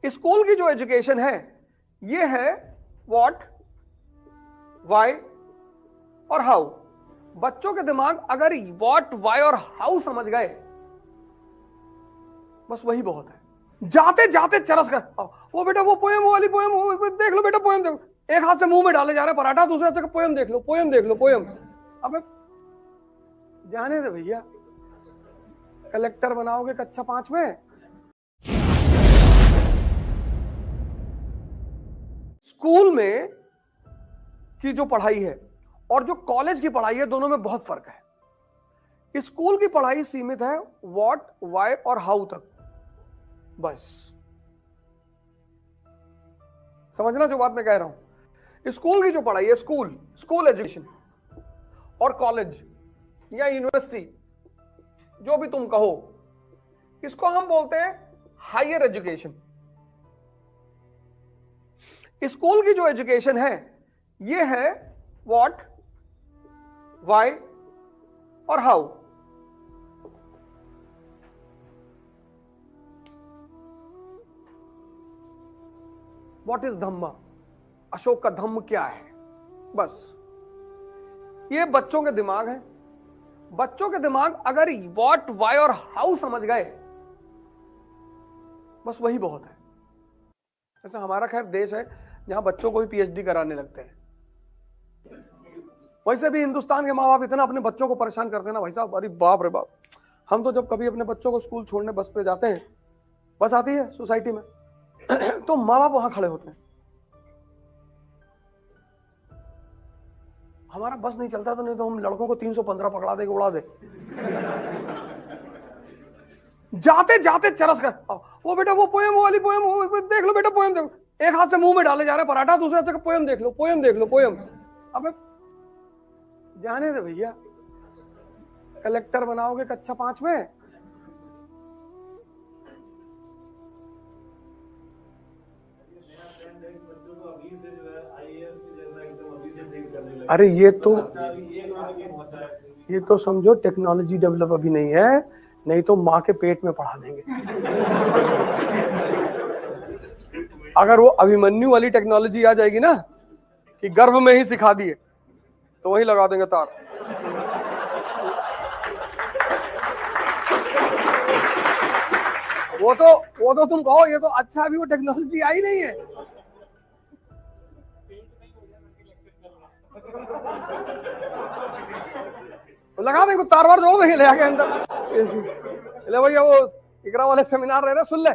School की जो education है ये है व्हाट, व्हाई और हाउ। बच्चों के दिमाग अगर व्हाट, व्हाई और हाउ समझ गए बस वही बहुत है। जाते जाते चरस कर वो बेटा वो पोएम वाली पोएम देख लो बेटा, पोएम देखो। एक हाथ से मुंह में डाले जा रहे पराठा, दूसरे हाथ से पोएम देख लो, पोएम देख लो, पोएम। अबे जाने दे भैया, कलेक्टर बनाओगे कक्षा 5 में। स्कूल में की जो पढ़ाई है और जो कॉलेज की पढ़ाई है दोनों में बहुत फर्क है। स्कूल की पढ़ाई सीमित है व्हाट, व्हाई और हाउ तक, बस। समझना जो बात मैं कह रहा हूं। स्कूल की जो पढ़ाई है, स्कूल एजुकेशन और कॉलेज या यूनिवर्सिटी, जो भी तुम कहो, इसको हम बोलते हैं हायर एजुकेशन। स्कूल की जो एजुकेशन है ये है व्हाट, व्हाई और हाउ। व्हाट इज धम्मा, अशोक का धम्म क्या है, बस। ये बच्चों के दिमाग है। बच्चों के दिमाग अगर व्हाट, व्हाई और हाउ समझ गए बस वही बहुत है। जैसे हमारा खैर देश है जहां बच्चों को ही पीएचडी कराने लगते हैं, वैसे भी हिंदुस्तान के माँ बाप इतना अपने बच्चों को परेशान करते हैं ना भाई साहब, अरे बाप रे बाप। हम तो जब कभी अपने बच्चों को स्कूल छोड़ने बस पे जाते हैं, बस आती है सोसाइटी में तो माँ बाप वहां खड़े होते हैं। हमारा बस नहीं चलता तो नहीं तो हम लड़कों को 315 पकड़ा दे, उड़ा दे। जाते जाते चरस कर वो बेटा वो पोएम वाली पोएम देख लो बेटा, पोएम देखो। एक हाथ से मुंह में डाले जा रहे पराठा, दूसरे हाथ से पोएम देख लो, पोएम देख लो, पोएम। अबे जाने दे भैया, कलेक्टर बनाओगे कक्षा 5 में। अरे ये तो समझो टेक्नोलॉजी डेवलप अभी नहीं है, नहीं तो माँ के पेट में पढ़ा देंगे। अगर वो अभिमन्यु वाली टेक्नोलॉजी आ जाएगी ना कि गर्भ में ही सिखा दिए, तो वही लगा देंगे तार। वो तो तुम कहो ये तो अच्छा, अभी वो टेक्नोलॉजी आई नहीं है। लगा देंगे तार वार, जोड़ देंगे ले आके अंदर। ले भैया वो इकरा वाले सेमिनार रह रहे, सुन ले।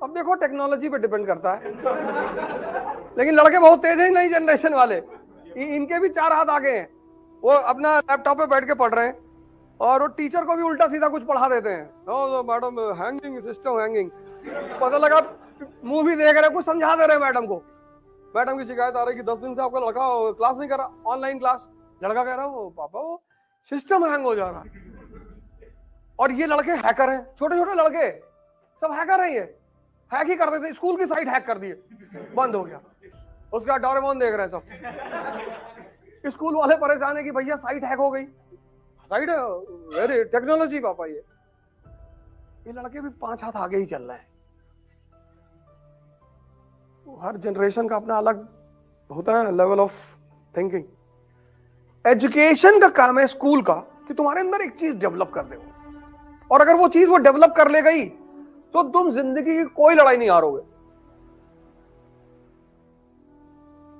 अब देखो टेक्नोलॉजी पे डिपेंड करता है, लेकिन लड़के बहुत तेज हैं नई जनरेशन वाले, इनके भी 4 हाथ आगे हैं। वो अपना लैपटॉप पे बैठ के पढ़ रहे हैं और वो टीचर को भी उल्टा सीधा कुछ पढ़ा देते हैं। तो मैडम हैंगिंग, सिस्टम हैंगिंग। पता लगा मूवी देख रहे, कुछ समझा दे रहे मैडम को। मैडम की शिकायत आ रही कि 10 दिन से आपका लड़का क्लास नहीं कर रहा, ऑनलाइन क्लास। लड़का कह रहा वो पापा वो सिस्टम हैंग हो जा रहा। और ये लड़के हैकर हैं, छोटे छोटे लड़के सब हैकर हैं। ये हैक ही कर देते, स्कूल की साइट हैक कर दिए, बंद हो गया। उसका डोरेमोन देख रहे हैं सब। स्कूल वाले परेशान है कि भैया साइट हैक हो गई। साइट वेरी टेक्नोलॉजी पापा। ये लड़के भी 5 हाथ आगे ही चल रहे हैं। हर जनरेशन का अपना अलग होता है लेवल ऑफ थिंकिंग। एजुकेशन का काम है स्कूल का कि तुम्हारे अंदर एक चीज डेवलप कर दे, और अगर वो चीज वो डेवलप कर ले गई तो तुम जिंदगी की कोई लड़ाई नहीं हारोगे।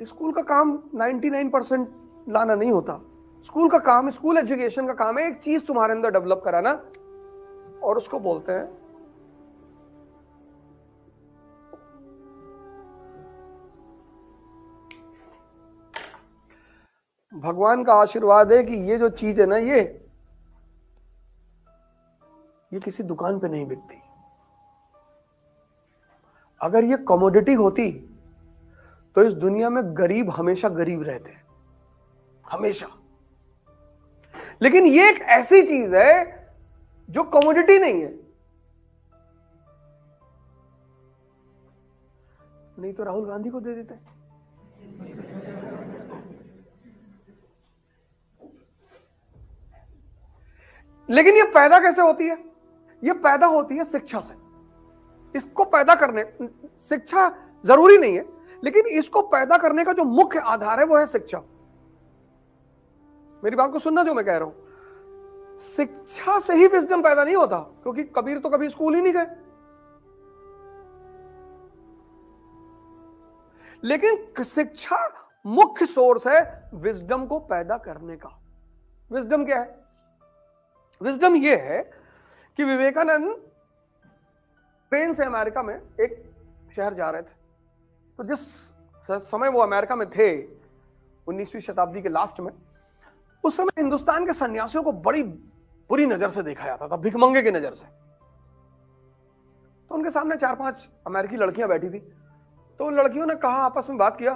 स्कूल का काम 99% लाना नहीं होता। स्कूल का काम, स्कूल एजुकेशन का काम है एक चीज तुम्हारे अंदर डेवलप कराना, और उसको बोलते हैं भगवान का आशीर्वाद है कि ये जो चीज है ना, ये किसी दुकान पे नहीं बिकती। अगर ये कमोडिटी होती तो इस दुनिया में गरीब हमेशा गरीब रहते हैं, हमेशा। लेकिन ये एक ऐसी चीज है जो कमोडिटी नहीं है। नहीं तो राहुल गांधी को दे देते हैं। लेकिन ये पैदा कैसे होती है? ये पैदा होती है शिक्षा से। इसको पैदा करने, शिक्षा जरूरी नहीं है, लेकिन इसको पैदा करने का जो मुख्य आधार है वो है शिक्षा। मेरी बात को सुनना जो मैं कह रहा हूं, शिक्षा से ही विजडम पैदा नहीं होता, क्योंकि कबीर तो कभी स्कूल ही नहीं गए। लेकिन शिक्षा मुख्य सोर्स है विजडम को पैदा करने का। विजडम क्या है? विजडम यह है कि विवेकानंद ट्रेन से अमेरिका में एक शहर जा रहे थे, तो जिस समय वो अमेरिका में थे 19वीं शताब्दी के लास्ट में, उस समय हिंदुस्तान के सन्यासियों को बड़ी बुरी नजर से देखा जाता था, भिखमंगे की नजर से। तो उनके सामने 4-5 अमेरिकी लड़कियां बैठी थी, तो उन लड़कियों ने कहा, आपस में बात किया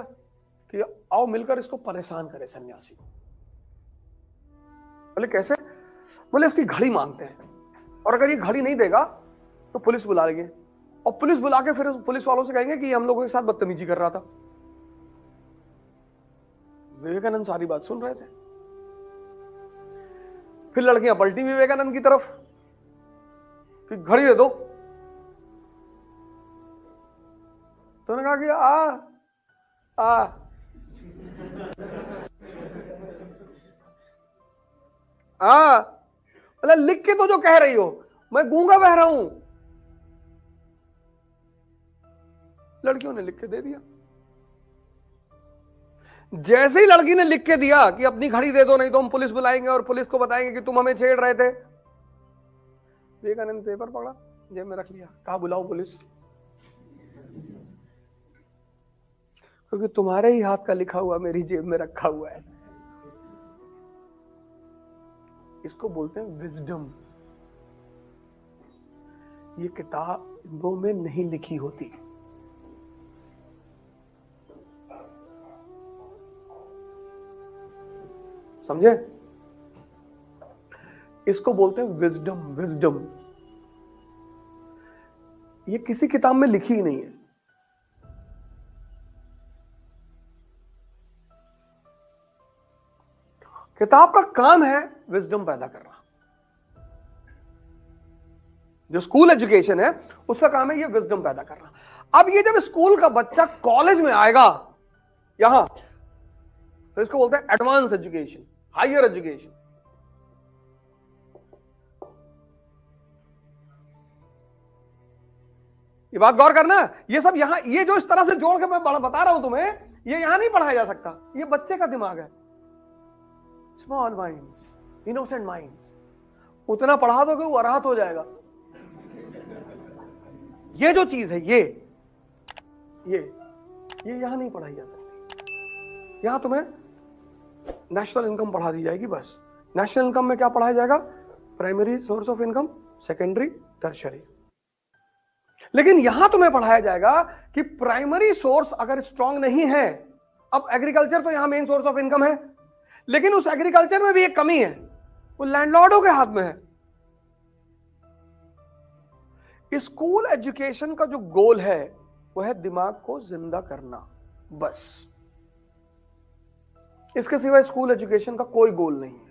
कि आओ मिलकर इसको परेशान करें सन्यासी को। बोले कैसे? बोले इसकी घड़ी मांगते हैं, और अगर ये घड़ी नहीं देगा तो पुलिस बुला लेंगे, और पुलिस बुला के फिर पुलिस वालों से कहेंगे कि हम लोगों के साथ बदतमीजी कर रहा था। विवेकानंद सारी बात सुन रहे थे। फिर लड़कियां पलटी विवेकानंद की तरफ कि घड़ी दे दो। तो उन्होंने कहा कि बोले लिख के तो जो कह रही हो, मैं गूंगा बह रहा हूं। लड़कियों ने लिख के दे दिया। जैसे ही लड़की ने लिख के दिया कि अपनी घड़ी दे दो, नहीं तो हम पुलिस बुलाएंगे और पुलिस को बताएंगे कि तुम हमें छेड़ रहे थे, विवेकानंद पेपर पकड़ा, जेब में रख लिया, कहा बुलाओ पुलिस, क्योंकि तुम्हारे ही हाथ का लिखा हुआ मेरी जेब में रखा हुआ है। इसको बोलते हैं विजडम। ये किताबों में नहीं लिखी होती। समझे? इसको बोलते हैं विजडम। विजडम ये किसी किताब में लिखी ही नहीं है। किताब का काम है विजडम पैदा करना। जो स्कूल एजुकेशन है उसका काम है ये विजडम पैदा करना। अब ये जब स्कूल का बच्चा कॉलेज में आएगा यहां, तो इसको बोलते हैं एडवांस एजुकेशन, हायर एजुकेशन। ये बात गौर करना, ये सब यहां, ये जो इस तरह से जोड़ के मैं बता रहा हूं तुम्हें, ये यहां नहीं पढ़ाया जा सकता। ये बच्चे का दिमाग है, स्मॉल माइंड, इनोसेंट माइंड। उतना पढ़ा दोगे वो अरहत हो जाएगा। ये जो चीज है ये यहां नहीं पढ़ाई जा सकती। यहां तुम्हें नेशनल इनकम पढ़ा दी जाएगी बस। नेशनल इनकम में क्या पढ़ाया जाएगा? Primary source of income, secondary, tertiary. लेकिन यहां तुम्हें पढ़ाया जाएगा कि प्राइमरी सोर्स अगर स्ट्रांग नहीं है, अब एग्रीकल्चर तो यहां मेन सोर्स ऑफ इनकम है, लेकिन उस एग्रीकल्चर में भी एक कमी है, वो लैंडलॉर्डों के हाथ में है। स्कूल एजुकेशन का जो गोल है वो है दिमाग को जिंदा करना, बस। इसके सिवाय स्कूल एजुकेशन का कोई गोल नहीं है।